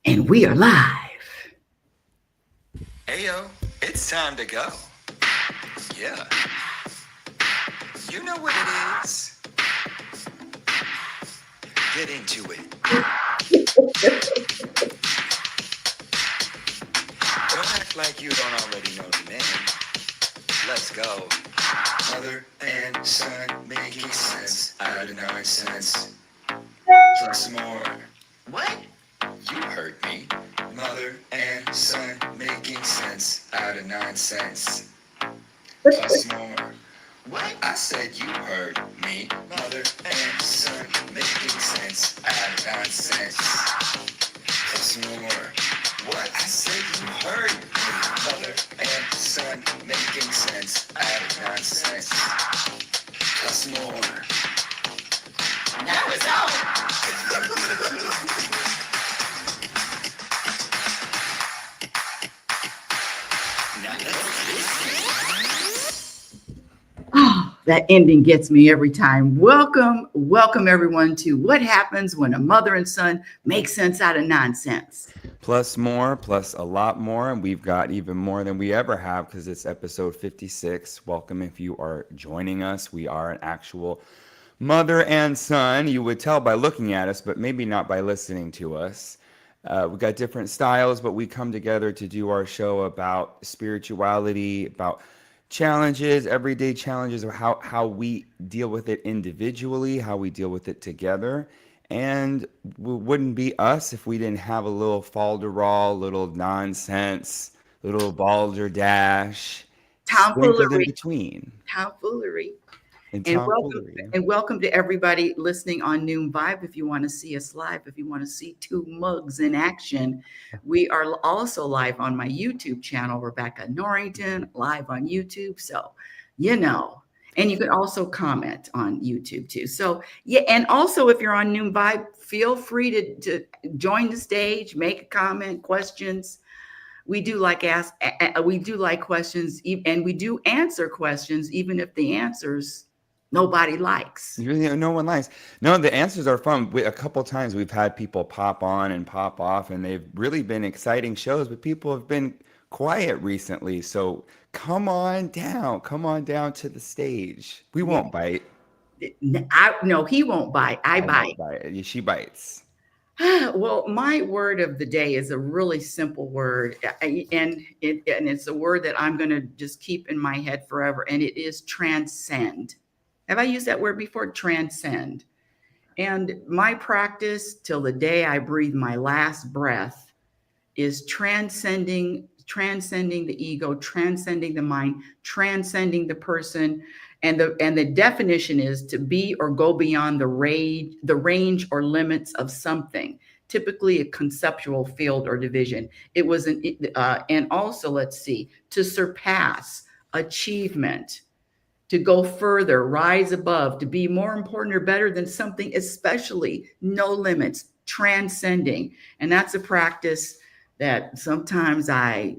And we are live. Ayo, it's time to go. Yeah, you know what it is. Get into it. Don't act like you don't already know the name. Let's go. Mother and son making sense out of nonsense. Plus more. What? You heard me. Mother and son making sense out of nonsense. Plus more. What? I said you heard me. Mother and son making sense out of nonsense. Plus more. What? I said you heard me. Mother and son making sense out of nonsense. Plus more. Now it's on. Oh, that ending gets me every time. Welcome everyone to What Happens When a Mother and Son Make Sense Out of Nonsense. Plus more, plus a lot more. And we've got even more than we ever have because it's episode 56. Welcome if you are joining us. We are an actual mother and son. You would tell by looking at us, but maybe not by listening to us. We got different styles, but we come together to do our show about spirituality, about challenges, everyday challenges, of how we deal with it individually, how we deal with it together. And it wouldn't be us if we didn't have a little falderall, little nonsense, little balderdash sprinkled in Tomfoolery, between. tomfoolery. And And welcome tomfoolery. and welcome to everybody listening on Noon Vibe. If you want to see us live, if you want to see two mugs in action, we are also live on my YouTube channel, Rebecca Norrington, live on YouTube. So, you know, and you can also comment on YouTube too. So, yeah, and also if you're on Noon Vibe, feel free to join the stage, make a comment, questions. We do like questions, and we do answer questions, even if the answers nobody likes. Really, no one likes. No, the answers are fun. A couple times we've had people pop on and pop off, and they've really been exciting shows, but people have been quiet recently. So come on down to the stage. We Yeah, won't bite. no, he won't bite. I I bite. won't bite. She bites. Well, my word of the day is a really simple word, and it's a word that I'm going to just keep in my head forever, and it is transcend. Have I used that word before? Transcend. And my practice till the day I breathe my last breath is transcending the ego, transcending the mind, transcending the person. And the definition is to be or go beyond the range or limits of something, typically a conceptual field or division. It was and also, let's see, to surpass, achievement, to go further, rise above, to be more important or better than something, especially no limits, transcending. And that's a practice that sometimes I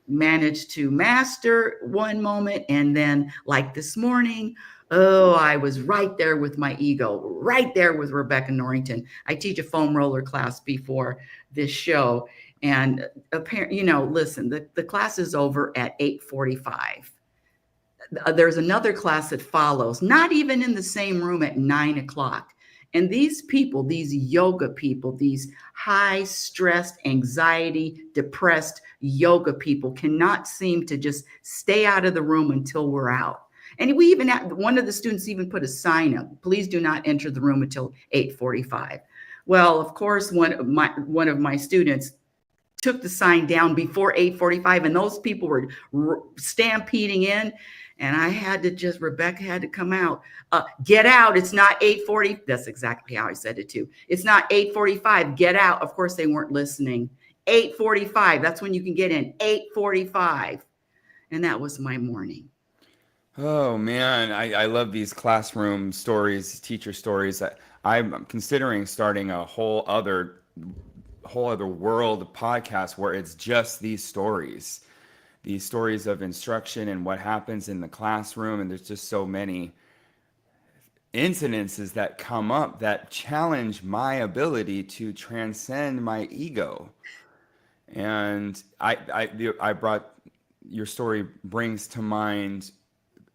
manage to master one moment, and then, like this morning, oh, I was right there with my ego, right there with Rebecca Norrington. I teach a foam roller class before this show, and apparently, listen, the class is over at 8:45. There's another class that follows, not even in the same room, at 9 o'clock. And these people, these yoga people, these high stressed, anxiety, depressed yoga people cannot seem to just stay out of the room until we're out. And we even had, one of the students even put a sign up, please do not enter the room until 8:45. Well, of course, one of my students took the sign down before 8:45, and those people were stampeding in, and Rebecca had to come out. Get out, it's not 8:40. That's exactly how I said it too. It's not 8:45, get out. Of course they weren't listening. 8:45, that's when you can get in. 8:45. And that was my morning. Oh man, I love these classroom stories, teacher stories. I'm considering starting a whole other world podcast where it's just these stories of instruction and what happens in the classroom. And there's just so many. incidences that come up that challenge my ability to transcend my ego. And I brought your story brings to mind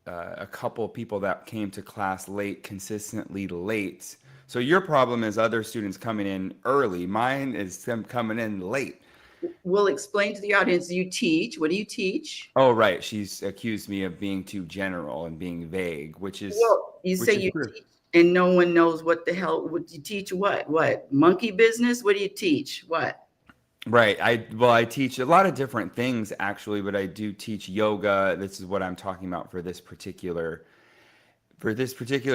a couple of people that came to class late, consistently late. So your problem is other students coming in early. Mine is them coming in late. We'll explain to the audience. You teach. What do you teach? Oh, right. She's accused me of being too general and being vague, Well, you which say is you true. teach and no one knows what the hell would you teach. What monkey business? What do you teach? What? Right. I teach a lot of different things actually, but I do teach yoga. This is what I'm talking about for this particular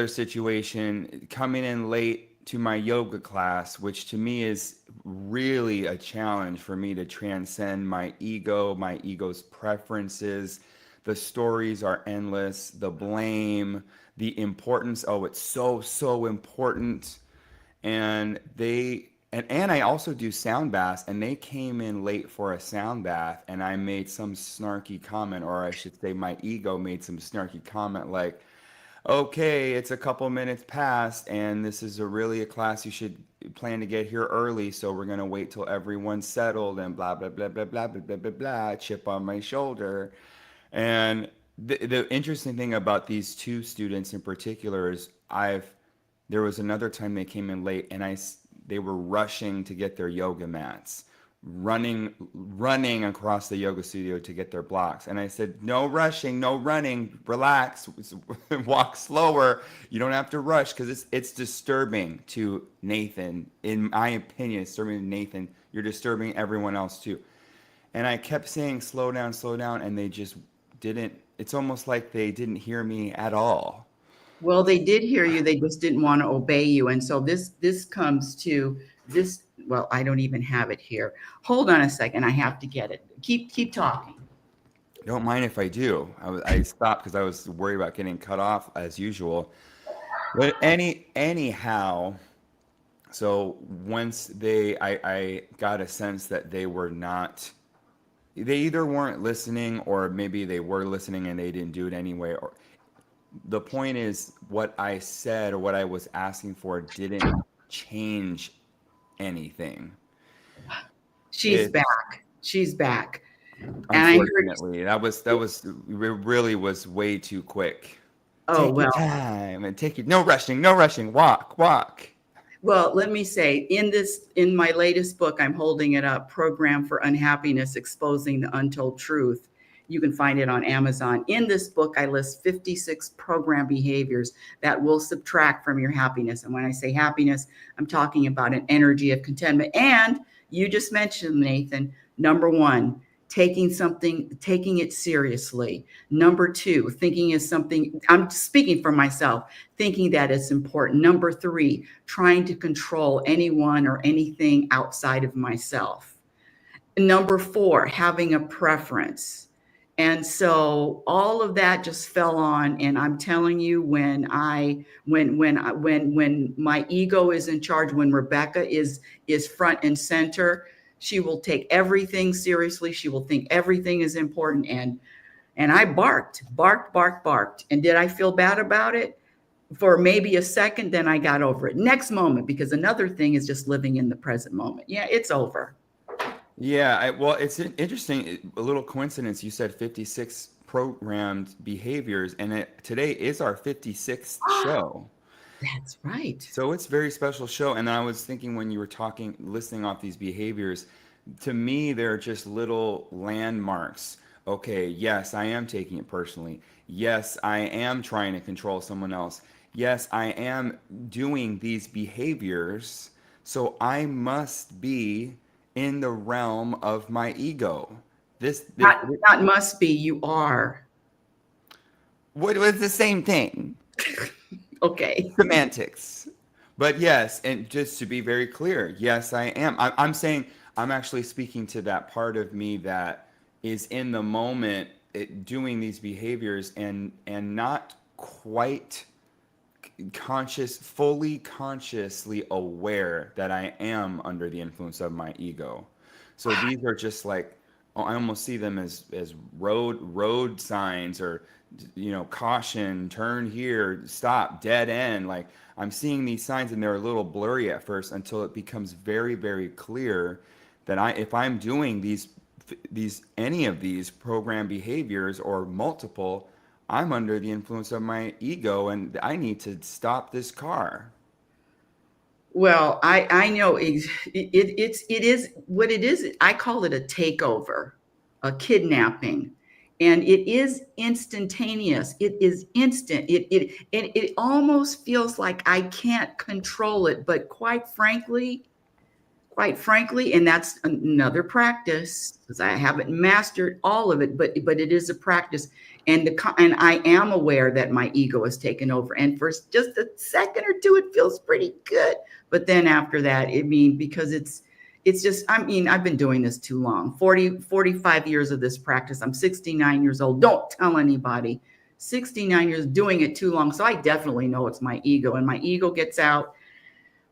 situation, coming in late to my yoga class, which to me is really a challenge for me to transcend my ego, my ego's preferences. The stories are endless, the blame, the importance. Oh, it's so, so important. And I also do sound baths, and they came in late for a sound bath, and I made some snarky comment, or I should say my ego made some snarky comment like, okay, it's a couple minutes past, and this is really a class you should plan to get here early, so we're gonna wait till everyone's settled and blah blah blah blah blah blah blah blah blah. Chip on my shoulder. And the interesting thing about these two students in particular is there was another time they came in late, and they were rushing to get their yoga mats, running across the yoga studio to get their blocks. And I said, no rushing, no running, relax, walk slower. You don't have to rush, because it's disturbing to Nathan. In my opinion, it's disturbing to Nathan. You're disturbing everyone else too. And I kept saying, slow down, and they just didn't. It's almost like they didn't hear me at all. Well, they did hear you. They just didn't want to obey you. And so this comes to this. Well, I don't even have it here. Hold on a second. I have to get it. Keep talking. Don't mind if I do. I stopped because I was worried about getting cut off as usual. But anyhow, so once I got a sense that they either weren't listening, or maybe they were listening and they didn't do it anyway. Or the point is, what I said or what I was asking for didn't change anything. She's It back. She's back. And I heard, Unfortunately, it really was way too quick. oh, Take your well, time and take your no rushing, walk. well, let me say in my latest book, I'm holding it up, Program for Unhappiness, Exposing the Untold Truth. You can find it on Amazon. In this book, I list 56 program behaviors that will subtract from your happiness. And when I say happiness, I'm talking about an energy of contentment. And you just mentioned, Nathan, number one, taking it seriously. Number two, thinking is something, I'm speaking for myself, thinking that it's important. Number three, trying to control anyone or anything outside of myself. Number four, having a preference. And so all of that just fell on. And I'm telling you, when my ego is in charge, when Rebecca is front and center, she will take everything seriously. She will think everything is important. And I barked. And did I feel bad about it? For maybe a second, then I got over it. Next moment, because another thing is just living in the present moment. Yeah, it's over. Yeah, well, it's interesting, a little coincidence. You said 56 programmed behaviors, and today is our 56th show. That's right. So it's a very special show. And I was thinking, when you were talking, listing off these behaviors, to me, they're just little landmarks. Okay, yes, I am taking it personally. Yes, I am trying to control someone else. Yes, I am doing these behaviors. So I must be in the realm of my ego. Not must be, you are. What was the same thing? Okay. Semantics. But yes, and just to be very clear, yes, I am. I'm saying, I'm actually speaking to that part of me that is in the moment, doing these behaviors, and not quite fully consciously aware that I am under the influence of my ego. So these are just like, I almost see them as road signs, or caution, turn here, stop, dead end. Like I'm seeing these signs and they're a little blurry at first until it becomes very, very clear that if I'm doing any of these program behaviors or multiple, I'm under the influence of my ego and I need to stop this car. Well, I know it is what it is. I call it a takeover, a kidnapping, and it is instantaneous. It is instant. It almost feels like I can't control it. But quite frankly, and that's another practice because I haven't mastered all of it, but it is a practice, and I am aware that my ego has taken over, and for just a second or two, it feels pretty good, but then after that, because it's just, I've been doing this too long, 45 years of this practice. I'm 69 years old. Don't tell anybody. 69 years doing it too long. So I definitely know it's my ego, and my ego gets out.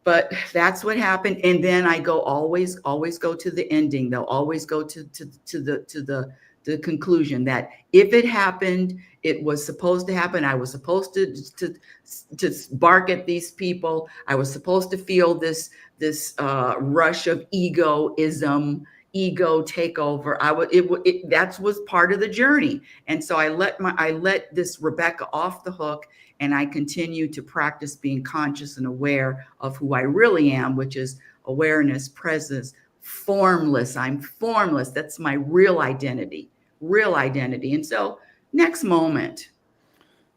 But that's what happened. And then I always go to the ending. They'll always go to the conclusion that if it happened, it was supposed to happen. I was supposed to bark at these people. I was supposed to feel this rush of egoism, ego takeover. That was part of the journey. And so I let this Rebecca off the hook, and I continue to practice being conscious and aware of who I really am, which is awareness, presence, formless. I'm formless. That's my real identity. And so next moment.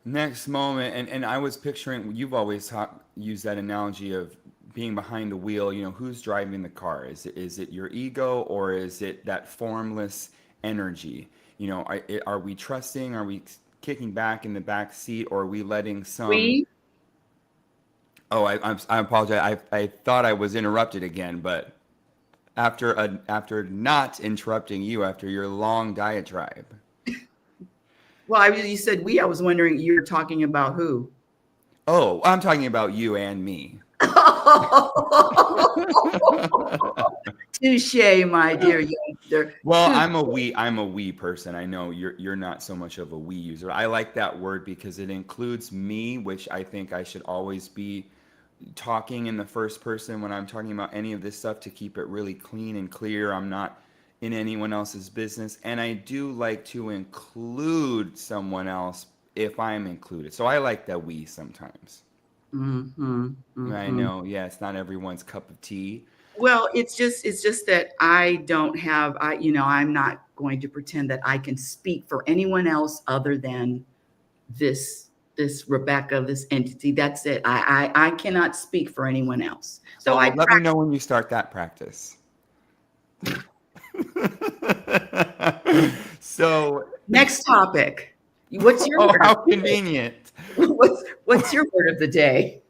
And I was picturing, you've always used that analogy of being behind the wheel. Who's driving the car? Is it your ego, or is it that formless energy? Are we trusting? Are we kicking back in the back seat, or are we letting some? Oh, I apologize. I thought I was interrupted again, but after not interrupting you after your long diatribe. Well, you said we. I was wondering, you're talking about who? Oh, I'm talking about you and me. Touche, my dear youngster. Well, I'm a we person. I know you're not so much of a we user. I like that word because it includes me, which I think I should always be talking in the first person when I'm talking about any of this stuff to keep it really clean and clear. I'm not in anyone else's business, and I do like to include someone else if I'm included. So I like that we sometimes. I know, yeah, it's not everyone's cup of tea. Well, it's just that I don't have, I'm not going to pretend that I can speak for anyone else other than this Rebecca, this entity. That's it. I cannot speak for anyone else. So let me know when you start that practice. So next topic. What's your word? How convenient. What's your word of the day?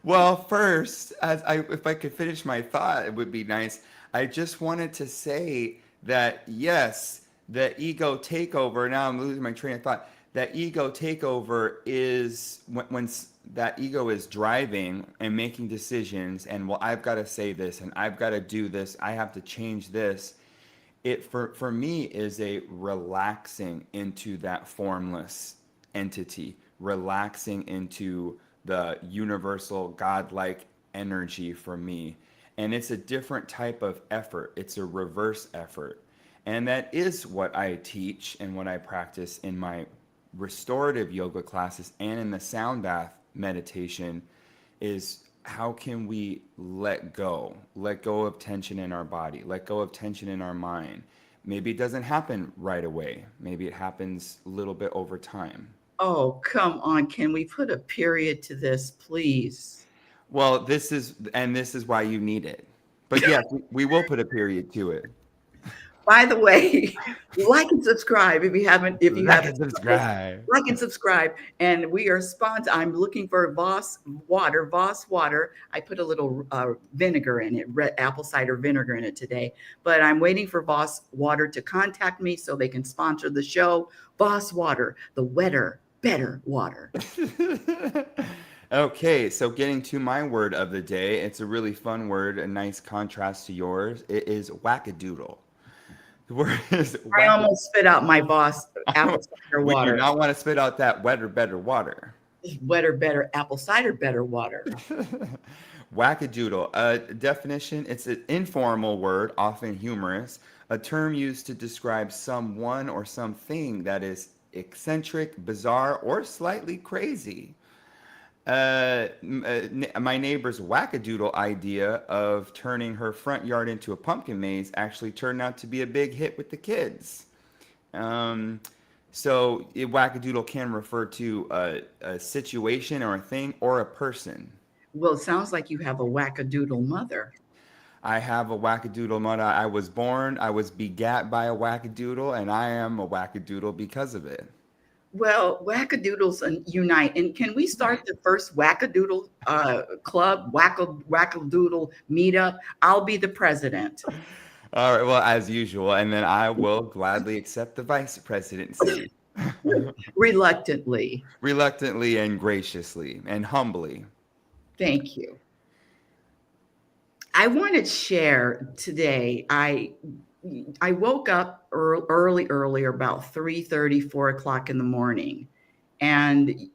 Well, first, if I could finish my thought, it would be nice. I just wanted to say that yes, the ego takeover. Now I'm losing my train of thought. That ego takeover is when that ego is driving and making decisions, and well, I've got to say this, and I've got to do this. I have to change this. It for me is a relaxing into that formless entity, relaxing into the universal godlike energy for me. And it's a different type of effort. It's a reverse effort. And that is what I teach and what I practice in my restorative yoga classes and in the sound bath meditation is how can we let go of tension in our body, let go of tension in our mind. Maybe it doesn't happen right away. Maybe it happens a little bit over time. Oh, come on. Can we put a period to this, please? Well, this is why you need it. But yes, we will put a period to it. By the way, like and subscribe if you haven't. Like and subscribe. And we are sponsored. I'm looking for Voss water. I put a little vinegar in it, red apple cider vinegar in it today. But I'm waiting for Voss Water to contact me so they can sponsor the show. Voss Water, the wetter, better water. Okay, so getting to my word of the day, it's a really fun word, a nice contrast to yours. It is wackadoodle. Where is I wack? almost spit out my boss apple cider We do water. not want to spit out that wetter, better water. Wetter, better apple cider, better water. Wackadoodle. A definition, it's an informal word, often humorous, a term used to describe someone or something that is eccentric, bizarre, or slightly crazy. My neighbor's wackadoodle idea of turning her front yard into a pumpkin maze actually turned out to be a big hit with the kids. Um, wackadoodle can refer to a situation or a thing or a person. Well, it sounds like you have a wackadoodle mother. I have a wackadoodle mother. I was born, I was begat by a wackadoodle, and I am a wackadoodle because of it. Well, wackadoodles unite. And can we start the first wackadoodle club, wackadoodle meetup? I'll be the president. All right, well, as usual, and then I will gladly accept the vice presidency. Reluctantly. Reluctantly and graciously and humbly. Thank you. I want to share today. I woke up earlier, about 3:30, 4 o'clock in the morning. And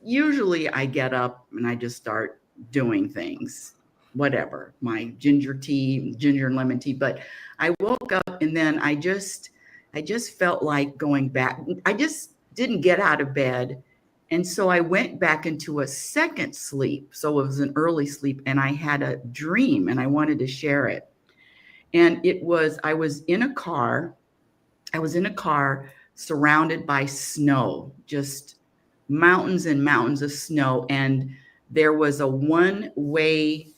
usually I get up and I just start doing things, whatever, my ginger tea, ginger and lemon tea. But I woke up and then I just felt like going back. I just didn't get out of bed. And so I went back into a second sleep. So it was an early sleep and I had a dream and I wanted to share it. And I was in a car. I was in a car surrounded by snow, just mountains and mountains of snow. And there was a one lane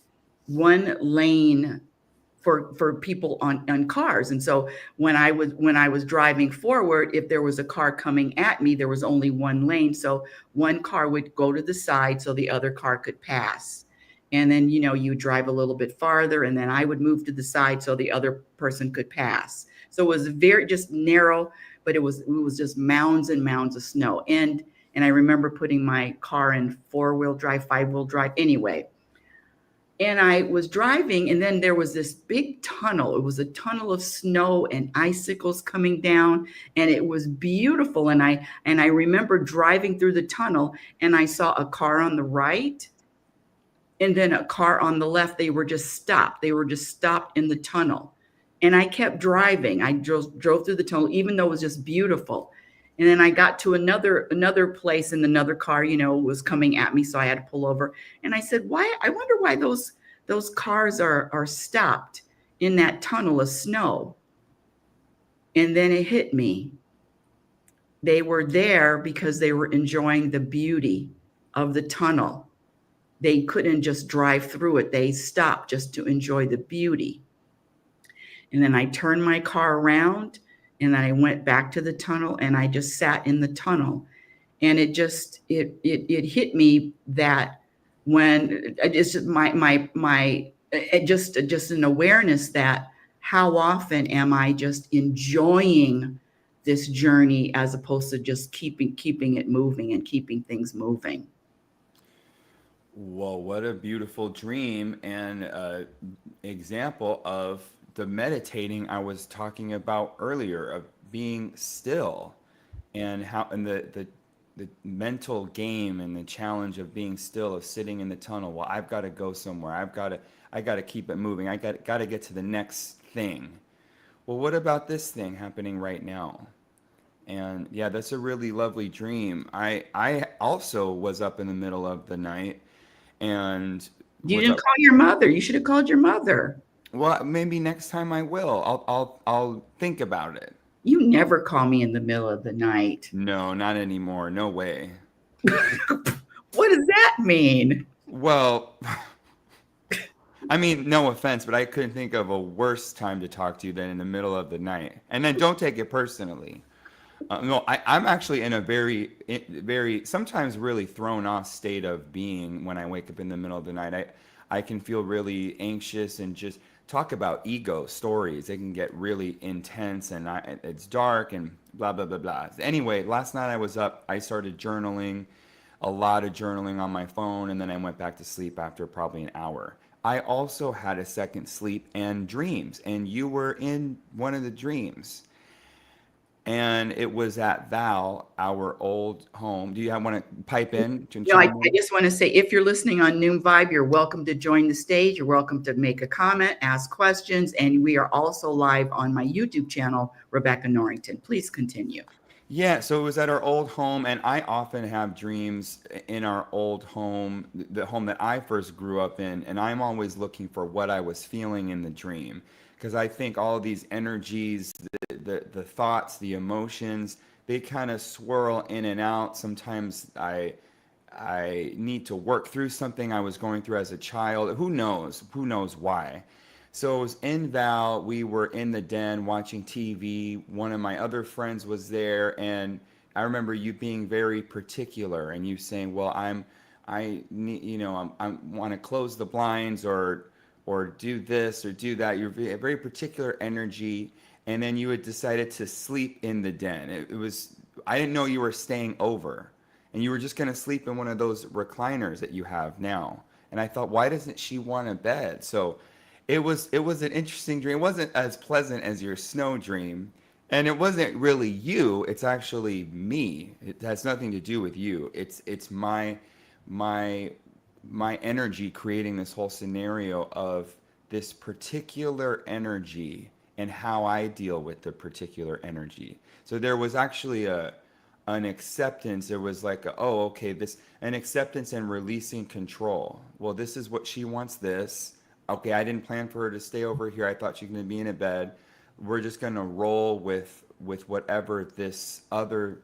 for people on cars. And so when I was driving forward, if there was a car coming at me, there was only one lane. So one car would go to the side so the other car could pass. And then, you drive a little bit farther and then I would move to the side so the other person could pass. So it was very just narrow, but it was just mounds and mounds of snow. And I remember putting my car in 4-wheel drive, 5-wheel drive anyway. And I was driving and then there was this big tunnel. It was a tunnel of snow and icicles coming down and it was beautiful. And I remember driving through the tunnel and I saw a car on the right and then a car on the left. They were just stopped. They were just stopped in the tunnel. And I kept driving. I drove through the tunnel, even though it was just beautiful. And then I got to another place and another car, was coming at me. So I had to pull over. And I said, I wonder why those cars are stopped in that tunnel of snow. And then it hit me. They were there because they were enjoying the beauty of the tunnel. They couldn't just drive through it. They stopped just to enjoy the beauty. And then I turned my car around and then I went back to the tunnel and I just sat in the tunnel. And it hit me that when it's just just an awareness that how often am I just enjoying this journey as opposed to just keeping it moving and keeping things moving. Well, what a beautiful dream and example of the meditating I was talking about earlier, of being still, and the mental game and the challenge of being still, of sitting in the tunnel. Well, I've got to go somewhere. I got to keep it moving. I got to get to the next thing. Well, what about this thing happening right now? And yeah, that's a really lovely dream. I also was up in the middle of the night and You was didn't up. call your mother. You should have called your mother. Well, maybe next time I will. I'll think about it. You never call me in the middle of the night. No, not anymore. No way. What does that mean? Well, I mean, no offense, but I couldn't think of a worse time to talk to you than in the middle of the night. And then don't take it personally. No, I'm actually in a very, sometimes really thrown off state of being when I wake up in the middle of the night. I can feel really anxious and just talk about ego stories. They can get really intense and it's dark and blah, blah, blah, blah. Anyway, last night I was up, I started journaling. a lot of journaling on my phone, and then I went back to sleep after probably an hour. I also had a second sleep and dreams, and you were in one of the dreams. And it was at Val, our old home. Do you want to pipe in? No, I just want to say, if you're listening on Noon Vibe, you're welcome to join the stage. You're welcome to make a comment, ask questions, and we are also live on my YouTube channel, Rebecca Norrington. Please continue. Yeah, so it was at our old home, and I often have dreams in our old home, the home that I first grew up in, and I'm always looking for what I was feeling in the dream, because I think all these energies, the thoughts, the emotions, they kind of swirl in and out. Sometimes I need to work through something I was going through as a child. Who knows? Who knows why? So it was in Val. We were in the den watching TV. One of my other friends was there, and I remember you being very particular and you saying, "Well, I need, I want to close the blinds or do this or do that." You're very particular energy, and then you had decided to sleep in the den. It was I didn't know you were staying over, and you were just gonna sleep in one of those recliners that you have now. And I thought, why doesn't she want a bed? So it was an interesting dream. It wasn't as pleasant as your snow dream, and it wasn't really you. It's actually me. It has nothing to do with you. It's my my energy creating this whole scenario of this particular energy and how I deal with the particular energy. So there was actually a an acceptance. There was like, oh, okay, this an acceptance and releasing control. Well, this is what she wants. This, okay. I didn't plan for her to stay over here. I thought she was going to be in a bed. We're just going to roll with whatever this other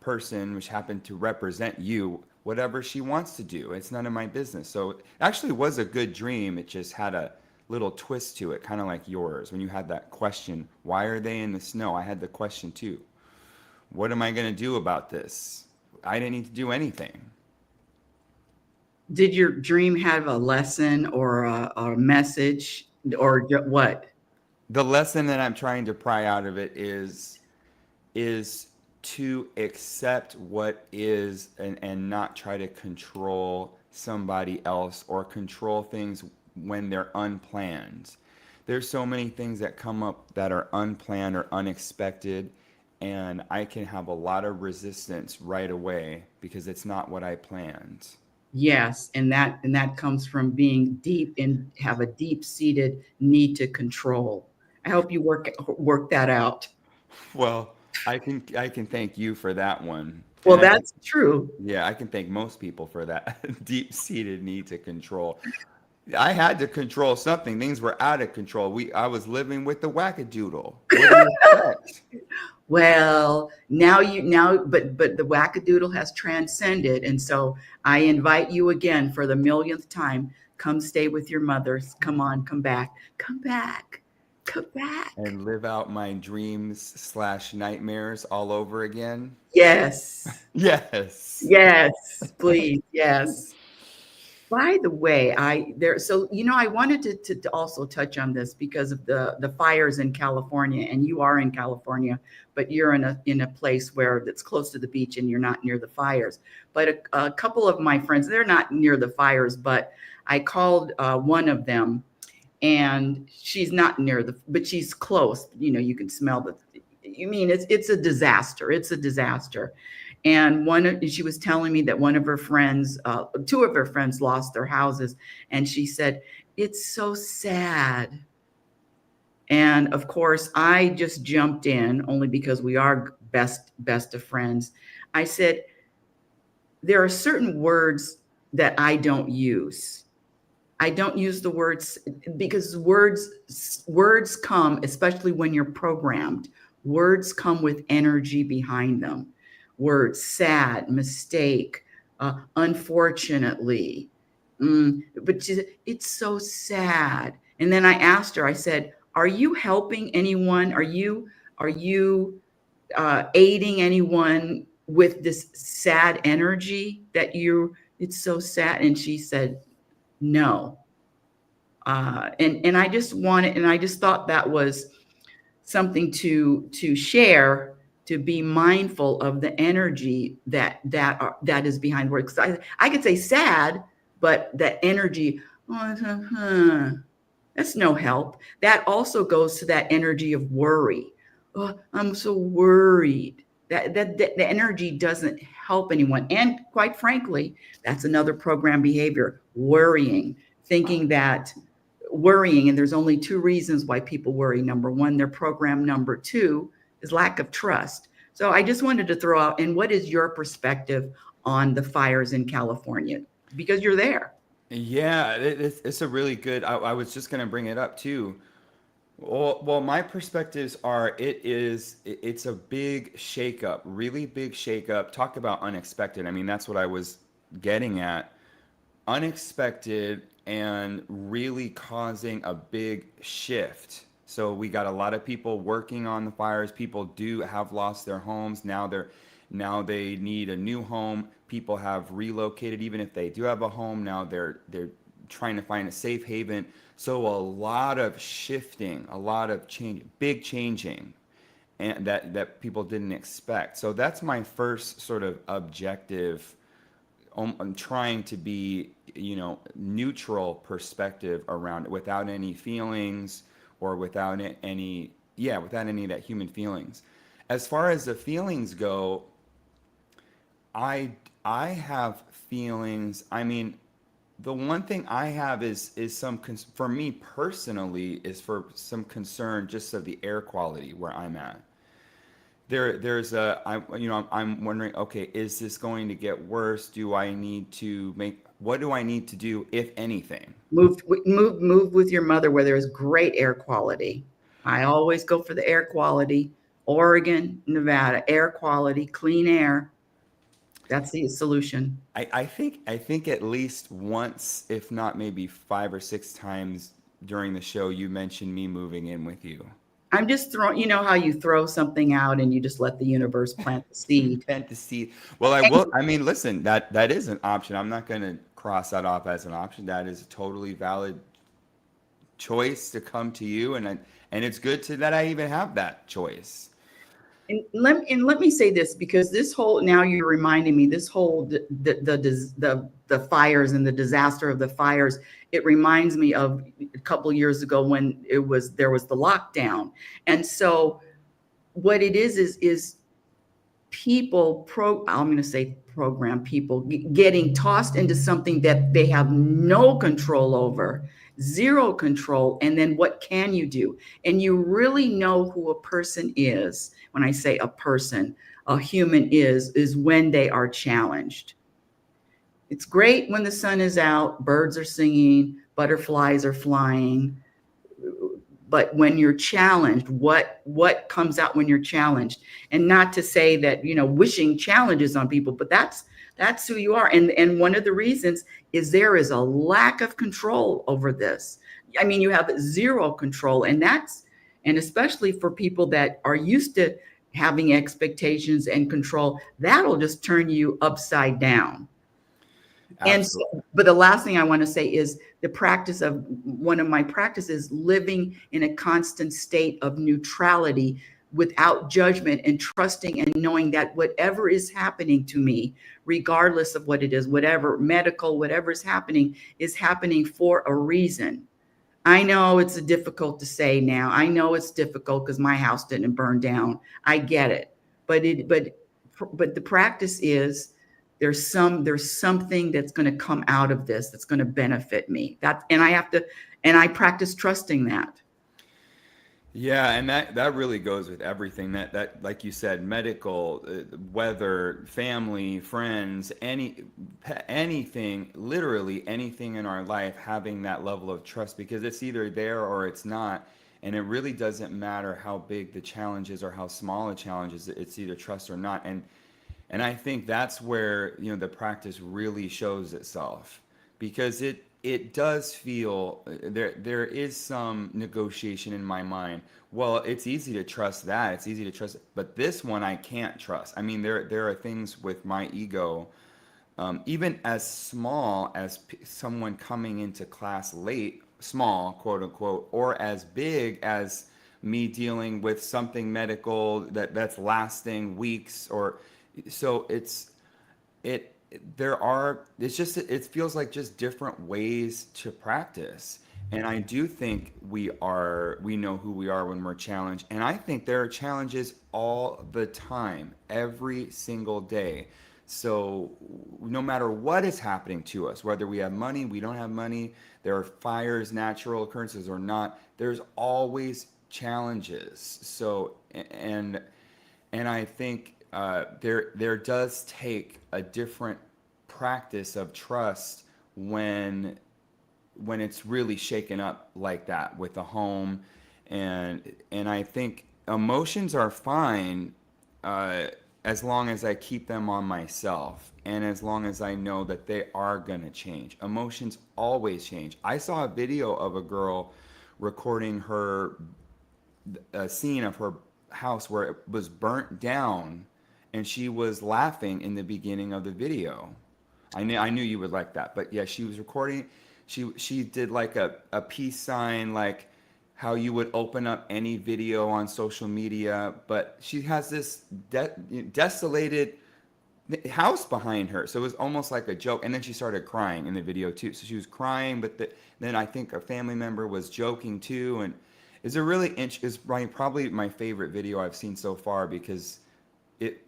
person, which happened to represent you, whatever she wants to do. It's none of my business. So it actually was a good dream. It just had a little twist to it, kind of like yours. When you had that question, why are they in the snow? I had the question too. What am I going to do about this? I didn't need to do anything. Did your dream have a lesson or a message or what? The lesson that I'm trying to pry out of it is to accept what is and not try to control somebody else or control things when they're unplanned. There's so many things that come up that are unplanned or unexpected, and I can have a lot of resistance right away because it's not what I planned. Yes, and that comes from being deep and have a deep-seated need to control. I hope you work that out. Well, I can thank you for that one. And Well, I can that's true. yeah, I can thank most people for that deep-seated need to control. I had to control something. Things were out of control. I was living with the wackadoodle. What do you expect? Well, but the wackadoodle has transcended, and so I invite you again for the millionth time. Come stay with your mothers. Come on, come back, come back, come back. And live out my dreams slash nightmares all over again? Yes, Yes. yes, please, yes. By the way, I wanted to also touch on this because of the fires in California, and you are in California, but you're in a place where that's close to the beach and you're not near the fires. But a couple of my friends, they're not near the fires, but I called one of them, and she's not near but she's close. You know, you can smell it's a disaster. It's a disaster. And she was telling me that one of her friends, two of her friends lost their houses. And she said, it's so sad. And of course, I just jumped in only because we are best of friends. I said, there are certain words that I don't use. I don't use the words because words come, especially when you're programmed, words come with energy behind them. Words, sad, mistake, unfortunately. But it's so sad. And then I asked her, I said, are you helping anyone? Are you aiding anyone with this sad energy it's so sad? And she said, no. And I just thought that was something to share to be mindful of the energy that is behind words. I could say sad, but that energy, that's no help. That also goes to that energy of worry. Oh, I'm so worried. That the energy doesn't help anyone. And quite frankly, that's another program behavior, worrying, thinking that worrying, and there's only two reasons why people worry. Number one, they're programmed. Number two is lack of trust. So I just wanted to throw out, and what is your perspective on the fires in California? Because you're there. Yeah, it's a really good. I was just going to bring it up too. Well, my perspectives are it's a big shakeup, really big shakeup. Talk about unexpected. I mean, that's what I was getting at. Unexpected and really causing a big shift. So we got a lot of people working on the fires. People do have lost their homes. Now they need a new home. People have relocated even if they do have a home. Now they're trying to find a safe haven. So a lot of shifting, a lot of change, big changing and that people didn't expect. So that's my first sort of objective. I'm trying to be, neutral perspective around it without any feelings or without any, yeah, without any of that human feelings. As far as the feelings go, I I have feelings. I mean, the one thing I have is for me personally is for some concern just of the air quality where I'm at. I'm wondering, okay, is this going to get worse? What do I need to do, if anything? Move with your mother where there's great air quality. I always go for the air quality. Oregon, Nevada, air quality, clean air. That's the solution. I think at least once, if not maybe 5 or 6 times during the show, you mentioned me moving in with you. I'm just throwing, you know how you throw something out and you just let the universe plant the seed. Plant the seed. Well, I will. I mean, listen, that is an option. I'm not going to cross that off as an option. That is a totally valid choice to come to you, and it's good to that I even have that choice. And let me say this, because this whole, now you're reminding me, this whole the fires and the disaster of the fires, it reminds me of a couple of years ago when there was the lockdown. And so what it is people I'm going to say program people getting tossed into something that they have no control over, zero control. And then what can you do? And you really know who a person is. When I say a person, a human is when they are challenged. It's great when the sun is out, birds are singing, butterflies are flying. But when you're challenged, what comes out when you're challenged? And not to say that, wishing challenges on people, but that's who you are. And one of the reasons is there is a lack of control over this. I mean, you have zero control, and especially for people that are used to having expectations and control, that'll just turn you upside down. And so, Absolutely. but the last thing I want to say is one of my practices, living in a constant state of neutrality without judgment, and trusting and knowing that whatever is happening to me, regardless of what it is, whatever medical, whatever is happening for a reason. I know it's difficult to say now. I know it's difficult because my house didn't burn down. I get it. But the practice is, there's something that's going to come out of this that's going to benefit me. And I practice trusting that. Yeah, and that really goes with everything that like you said, medical, weather, family, friends, anything, literally anything in our life, having that level of trust, because it's either there or it's not, and it really doesn't matter how big the challenge is or how small a challenge is. It's either trust or not, and I think that's where, the practice really shows itself, because it does feel there is some negotiation in my mind. Well, it's easy to trust that. It's easy to trust, but this one I can't trust. I mean, there are things with my ego, even as small as someone coming into class late, small, quote unquote, or as big as me dealing with something medical that's lasting weeks, or so it there are it's just it feels like just different ways to practice. And I do think we know who we are when we're challenged, and I think there are challenges all the time, every single day. So no matter what is happening to us, whether we have money, we don't have money, there are fires, natural occurrences or not, there's always challenges. So and I think there does take a different practice of trust when it's really shaken up like that with a home. And I think emotions are fine as long as I keep them on myself, and as long as I know that they are going to change. Emotions always change. I saw a video of a girl recording her a scene of her house where it was burnt down, and she was laughing in the beginning of the video. I knew you would like that. But yeah, she was recording. She did like a peace sign, like how you would open up any video on social media. But she has this desolated house behind her, so it was almost like a joke. And then she started crying in the video too. So she was crying, but then I think a family member was joking too. And it's a really is probably my favorite video I've seen so far, because it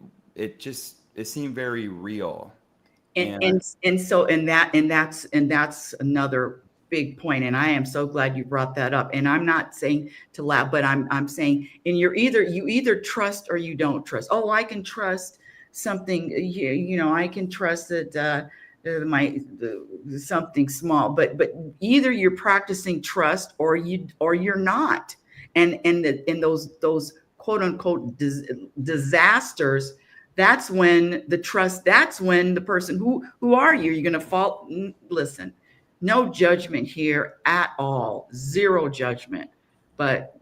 seemed very real. And that's another big point. And I am so glad you brought that up. And I'm not saying to laugh, but I'm saying, and you either trust or you don't trust. Oh, I can trust something. I can trust that something small. But either you're practicing trust or you're not. And those quote unquote disasters. That's when the person who are you? You're going to fall. Listen, no judgment here at all. Zero judgment. But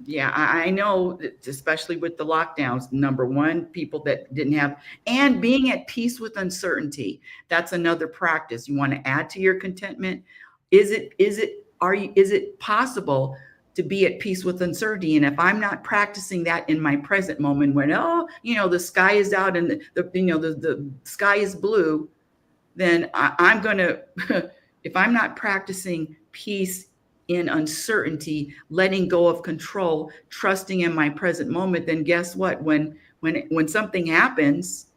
yeah, I know that, especially with the lockdowns, number one, people that didn't have, and being at peace with uncertainty. That's another practice. You want to add to your contentment. Is it possible to be at peace with uncertainty? And if I'm not practicing that in my present moment, when the sky is out and the sky is blue, then I'm gonna if I'm not practicing peace in uncertainty, letting go of control, trusting in my present moment, then guess what? When something happens,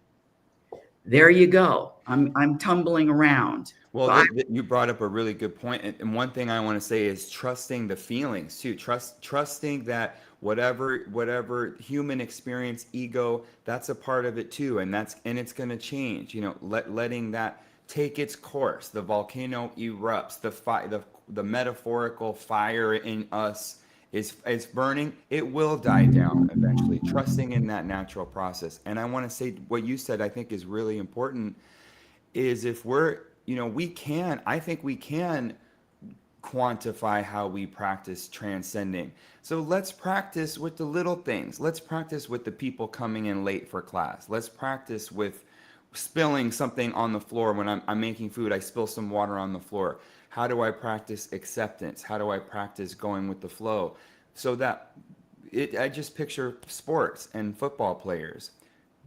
there you go. I'm tumbling around. Well, you brought up a really good point. And one thing I want to say is trusting the feelings too. Trusting that whatever human experience, ego, that's a part of it too. And it's going to change, letting that take its course. The volcano erupts, the metaphorical fire in us is burning. It will die down eventually. Trusting in that natural process. And I want to say what you said, I think is really important, is if we're, I think we can quantify how we practice transcending. So let's practice with the little things. Let's practice with the people coming in late for class. Let's practice with spilling something on the floor. When I'm making food, I spill some water on the floor. How do I practice acceptance? How do I practice going with the flow? So that I just picture sports and football players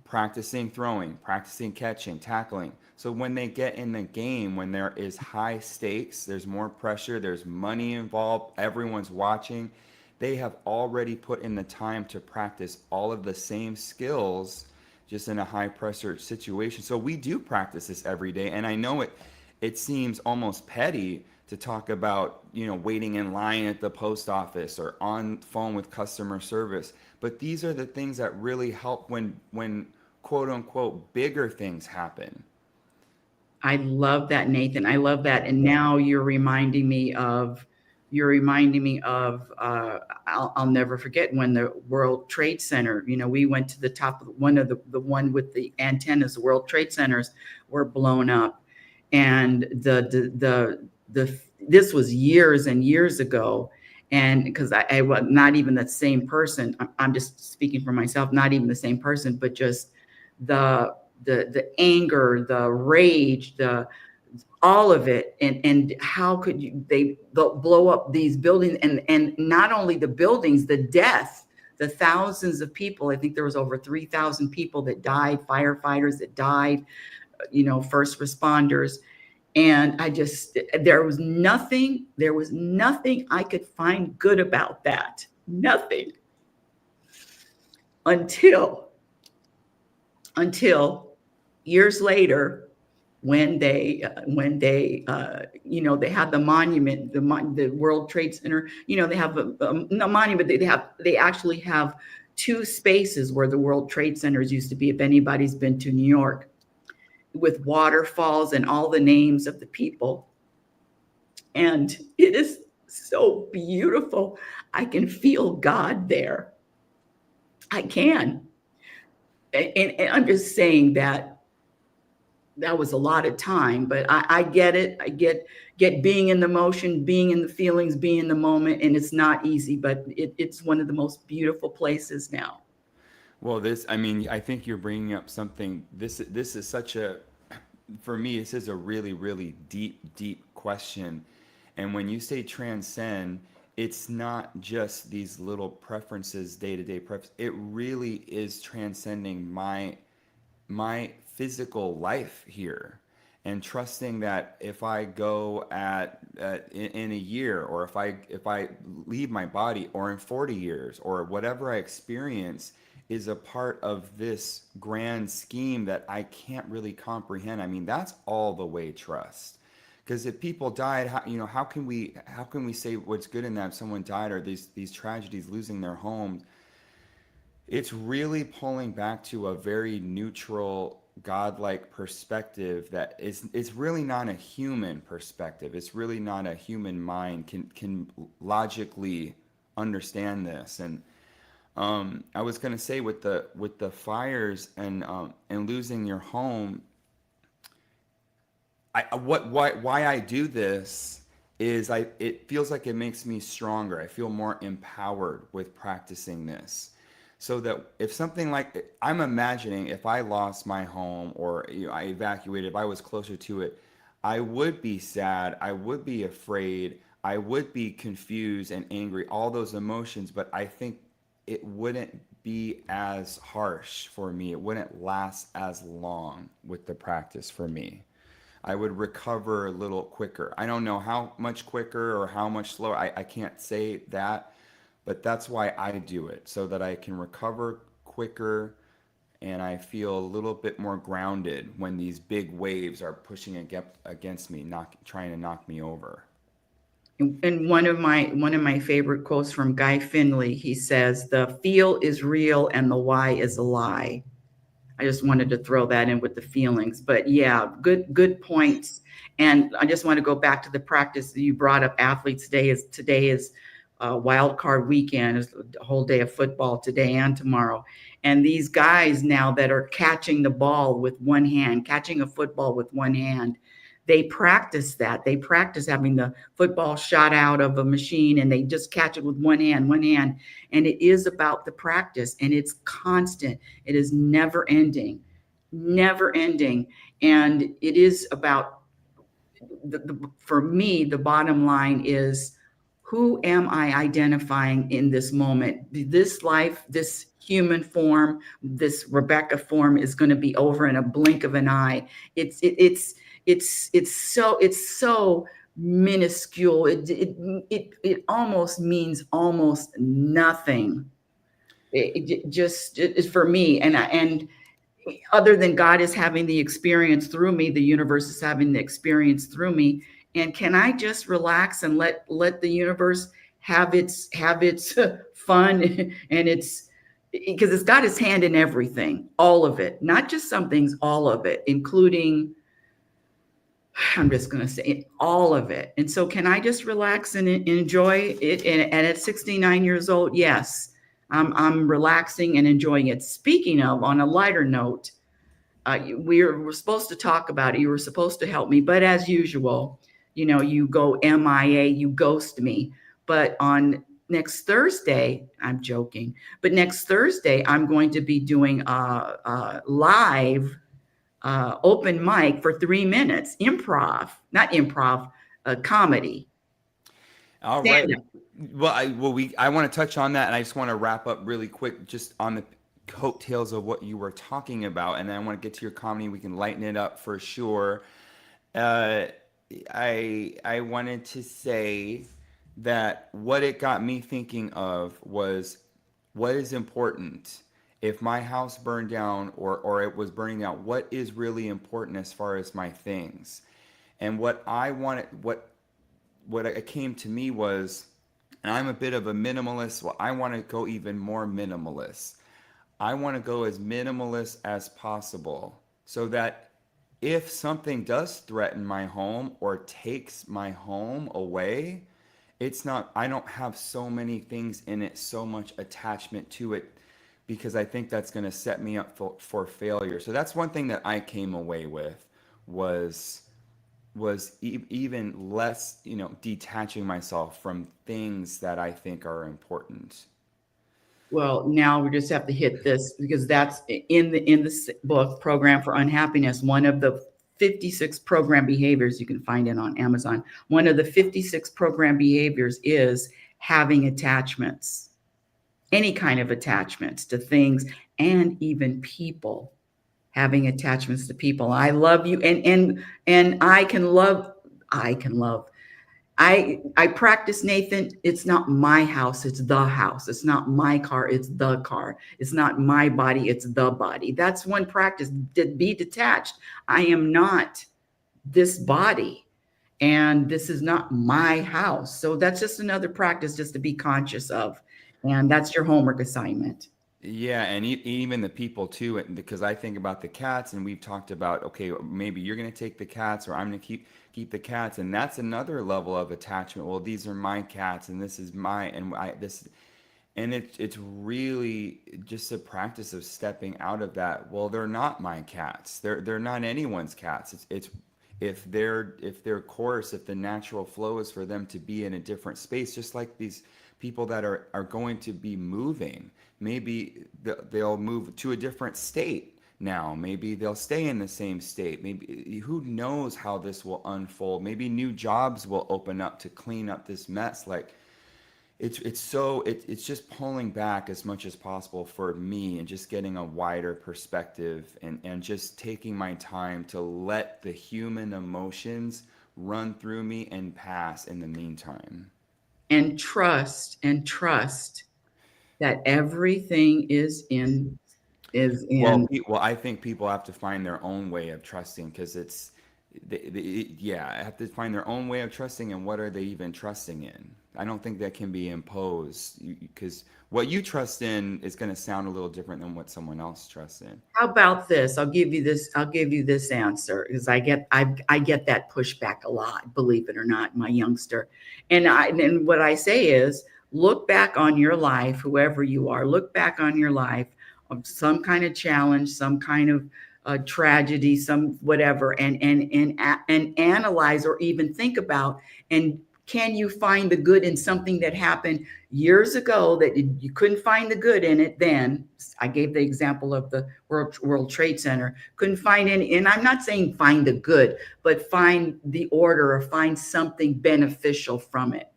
practicing throwing, practicing catching, tackling. So when they get in the game, when there is high stakes, there's more pressure, there's money involved, everyone's watching, they have already put in the time to practice all of the same skills just in a high pressure situation. So we do practice this every day. And I know it seems almost petty to talk about, waiting in line at the post office or on phone with customer service. But these are the things that really help when quote unquote bigger things happen. I love that, Nathan. I love that. And now you're reminding me of I'll never forget when the World Trade Center, we went to the top of the one with the antennas, the World Trade Centers were blown up. And this was years and years ago. And because I was not even the same person, I'm just speaking for myself, not even the same person, but just the anger, the rage, all of it. And how could they'll blow up these buildings, and not only the buildings, the death, the thousands of people. I think there was over 3,000 people that died, firefighters that died, first responders. And there was nothing I could find good about that. Nothing. Until years later, when they they have the monument, the World Trade Center, they have a monument. They actually have two spaces where the World Trade Centers used to be, if anybody's been to New York, with waterfalls and all the names of the people. And it is so beautiful. I can feel God there. I can. And I'm just saying that was a lot of time, but I get it. I get being in the motion, being in the feelings, being in the moment, and it's not easy, but it's one of the most beautiful places now. Well, I think you're bringing up something. This is for me, this is a really, really deep question. And when you say transcend, it's not just these little preferences, day-to-day preferences. It really is transcending my physical life here, and trusting that if I go in a year, or if I leave my body, or in 40 years, or whatever I experience, is a part of this grand scheme that I can't really comprehend. I mean, that's all the way trust. Because if people died, how can we say what's good in that if someone died, or these tragedies, losing their homes? It's really pulling back to a very neutral, godlike perspective that is really not a human perspective. It's really not a human mind can logically understand this. And I was going to say, with the fires and losing your home, why I do this is it feels like it makes me stronger. I feel more empowered with practicing this. So that if something like, I'm imagining if I lost my home, or I evacuated, if I was closer to it, I would be sad, I would be afraid, I would be confused and angry, all those emotions. But I think it wouldn't be as harsh for me. It wouldn't last as long with the practice for me. I would recover a little quicker. I don't know how much quicker or how much slower. I can't say that, but that's why I do it, so that I can recover quicker, and I feel a little bit more grounded when these big waves are pushing against me, trying to knock me over. And one of my favorite quotes from Guy Finley, he says, "The feel is real and the why is a lie." I just wanted to throw that in with the feelings. But yeah, good points. And I just want to go back to the practice that you brought up. Athletes today is wild card weekend, is a whole day of football today and tomorrow. And these guys now that are catching the ball with one hand, catching a football with one hand, they practice that. They practice having the football shot out of a machine, and they just catch it with one hand. And it is about the practice, and it's constant. It is never ending. And it is about, for me, the bottom line is, who am I identifying in this moment? This life, this human form, this Rebecca form is going to be over in a blink of an eye. It's so minuscule. It almost means almost nothing. It just is for me. And other than God is having the experience through me, the universe is having the experience through me. And can I just relax and let the universe have its fun, and because it's got its hand in everything, all of it, not just some things, all of it, including, I'm just going to say, all of it. And so can I just relax and enjoy it? And at 69 years old, yes, I'm relaxing and enjoying it. Speaking of, on a lighter note, we were supposed to talk about it. You were supposed to help me, but as usual, you go MIA, you ghost me. But on next Thursday, I'm joking, but next Thursday, I'm going to be doing a live open mic for 3 minutes, not improv, comedy. All right. Stand up. Well, I want to touch on that, and I just want to wrap up really quick, just on the coattails of what you were talking about, and then I want to get to your comedy. We can lighten it up for sure. Uh, I wanted to say that what it got me thinking of was what is important. If my house burned down or it was burning down, what is really important as far as my things? And what I wanted, what it came to me was, and I'm a bit of a minimalist. Well, I want to go even more minimalist. I want to go as minimalist as possible so that if something does threaten my home or takes my home away, it's not, I don't have so many things in it, so much attachment to it, because I think that's going to set me up for failure. So that's one thing that I came away with was even less, detaching myself from things that I think are important. Well, now we just have to hit this because that's in the book Program for Unhappiness. One of the 56 program behaviors, you can find it on Amazon. One of the 56 program behaviors is having attachments, any kind of attachments to things and even people. Having attachments to people. I love you, and I can love. I practice, Nathan. It's not my house, it's the house. It's not my car, it's the car. It's not my body, it's the body. That's one practice. Be detached. I am not this body, and this is not my house. So that's just another practice just to be conscious of. And that's your homework assignment. Yeah, and even the people too, because I think about the cats, and we've talked about, okay, maybe you're going to take the cats, or I'm going to keep the cats, and that's another level of attachment. Well, these are my cats, and this is my, and I this, and it's really just a practice of stepping out of that. Well, they're not my cats. They're not anyone's cats. It's if their course, if the natural flow is for them to be in a different space, just like these people that are going to be moving. Maybe they'll move to a different state now. Maybe they'll stay in the same state. Maybe who knows how this will unfold. Maybe new jobs will open up to clean up this mess. Like it's just pulling back as much as possible for me and just getting a wider perspective and just taking my time to let the human emotions run through me and pass in the meantime. And trust that everything Well, I think people have to find their own way of trusting because yeah, have to find their own way of trusting, and what are they even trusting in? I don't think that can be imposed because what you trust in is going to sound a little different than what someone else trusts in. How about this? I'll give you this answer because I get that pushback a lot, believe it or not, my youngster. And what I say is look back on your life, whoever you are, look back on your life of some kind of challenge, some kind of tragedy, some whatever, and analyze or even think about, and can you find the good in something that happened years ago that you couldn't find the good in it then? I gave the example of the World Trade Center. Couldn't find any, and I'm not saying find the good, but find the order or find something beneficial from it.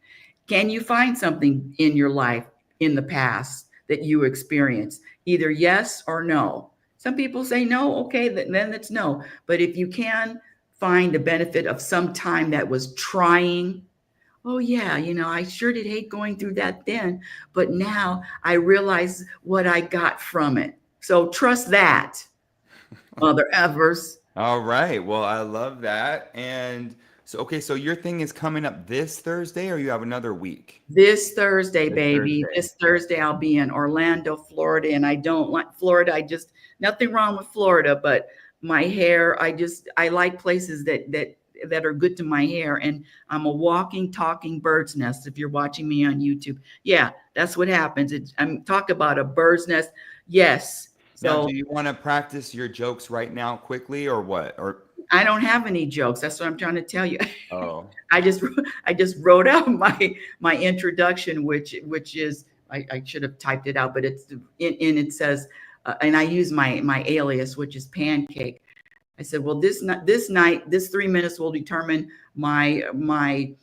Can you find something in your life in the past that you experienced? Either yes or no. Some people say no, okay, then it's no. But if you can find the benefit of some time that was trying, oh yeah, I sure did hate going through that then, but now I realize what I got from it. So trust that, Mother Evers. All right. Well, I love that. And so, okay, so your thing is coming up this Thursday, or you have another week? This Thursday, This baby. Thursday. This Thursday, I'll be in Orlando, Florida, and I don't like Florida. Nothing wrong with Florida, but my hair, I like places that are good to my hair. And I'm a walking, talking bird's nest. If you're watching me on YouTube, yeah, that's what happens. I'm talk about a bird's nest. Yes. Now, So do you want to practice your jokes right now quickly or what? Or I don't have any jokes. That's what I'm trying to tell you. oh, I just wrote out my introduction, which is I should have typed it out, but it says, and I use my alias, which is Pancake. I said, well, this 3 minutes will determine my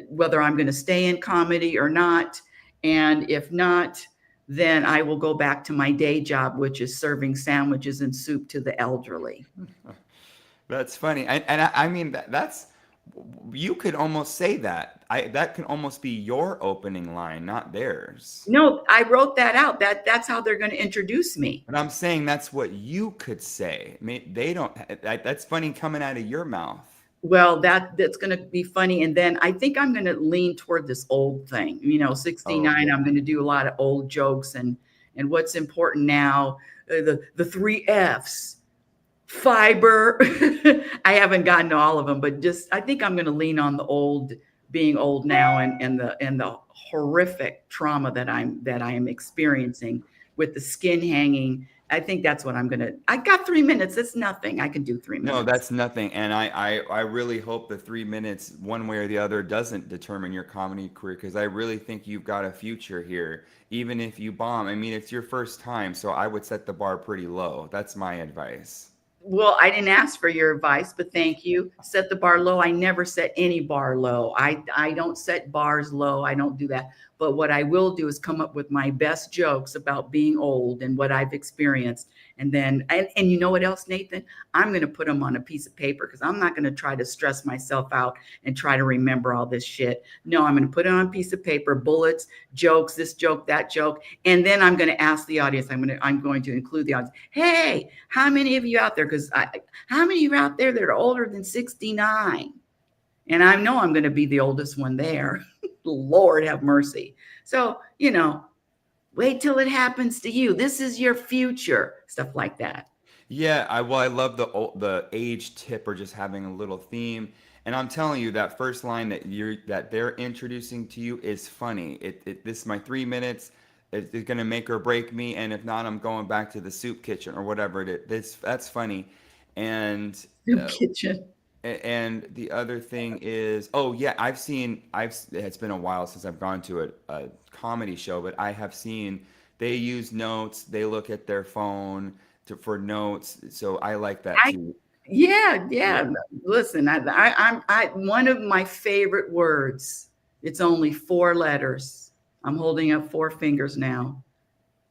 whether I'm going to stay in comedy or not. And if not, then I will go back to my day job, which is serving sandwiches and soup to the elderly. That's funny. I mean, that's, you could almost say that. That can almost be your opening line, not theirs. No, I wrote that out. That's how they're going to introduce me. But I'm saying that's what you could say. They don't, that's funny coming out of your mouth. Well, that's going to be funny. And then I think I'm going to lean toward this old thing. 69, yeah. I'm going to do a lot of old jokes and what's important now, the 3 Fs. Fiber. I haven't gotten to all of them, but I think I'm going to lean on the old, being old now, and the horrific trauma that I am experiencing with the skin hanging. I think that's what I got 3 minutes. It's nothing. I can do 3 minutes. No, that's nothing. And I really hope the 3 minutes, one way or the other, doesn't determine your comedy career, because I really think you've got a future here, even if you bomb. I mean, it's your first time, so I would set the bar pretty low. That's my advice. Well, I didn't ask for your advice, but thank you. Set the bar low. I never set any bar low. I don't set bars low. I don't do that. But what I will do is come up with my best jokes about being old and what I've experienced. And then, and you know what else, Nathan? I'm going to put them on a piece of paper, because I'm not going to try to stress myself out and try to remember all this shit. No, I'm going to put it on a piece of paper, bullets, jokes, this joke, that joke. And then I'm going to ask the audience, I'm going to include the audience. Hey, how many of you out there? How many of you out there that are older than 69? And I know I'm going to be the oldest one there. Lord have mercy. So, wait till it happens to you. This is your future. Stuff like that. Yeah, I love the age tip, or just having a little theme. And I'm telling you, that first line that they're introducing to you is funny. This is my 3 minutes. It's going to make or break me, and if not, I'm going back to the soup kitchen or whatever it is. That's funny. And Soup kitchen. And the other thing is, oh yeah, it's been a while since I've gone to a comedy show, but I have seen they use notes. They look at their phone for notes. So I like that too. Yeah. Listen, I'm one of my favorite words. It's only 4 letters. I'm holding up 4 fingers now.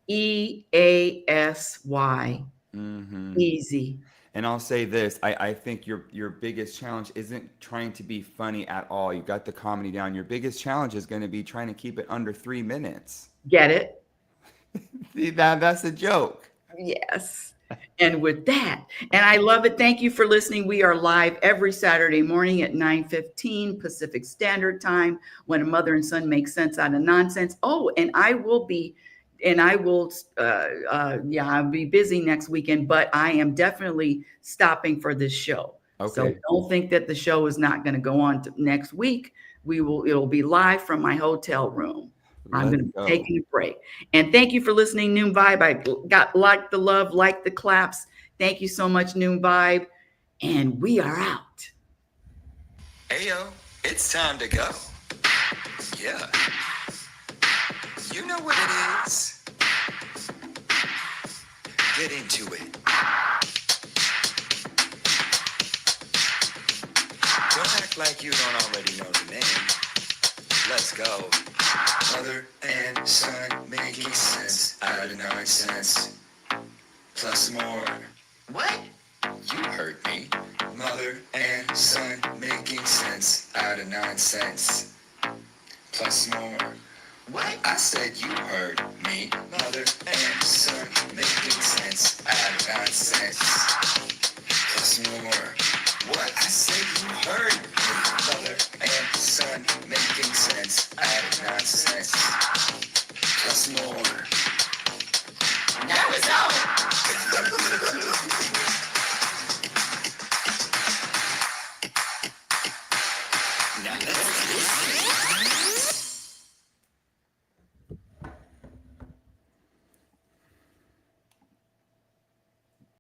EASY. Mm-hmm. Easy. And I'll say this, I think your biggest challenge isn't trying to be funny at all. You got the comedy down. Your biggest challenge is going to be trying to keep it under 3 minutes. Get it? See, that's a joke. Yes. And with that, and I love it. Thank you for listening. We are live every Saturday morning at 9:15 Pacific Standard Time, when a mother and son make sense out of nonsense. Oh, and I'll be busy next weekend, but I am definitely stopping for this show. Okay. So don't think that the show is not going to go on to next week. It'll be live from my hotel room. I'm going to be taking a break. And thank you for listening, Noon Vibe. I like the love, like the claps. Thank you so much, Noon Vibe. And we are out. Ayo, it's time to go. Yeah. You know what it is. Get into it. Don't act like you don't already know the name. Let's go. Mother and son making sense out of nonsense. Plus more. What? You heard me. Mother and son making sense out of nonsense. Plus more. What? I said you heard me. Mother and son making sense out of nonsense. Plus more. What? I said you heard me. Mother and son making sense out of nonsense. Plus more. Now it's over. Now let's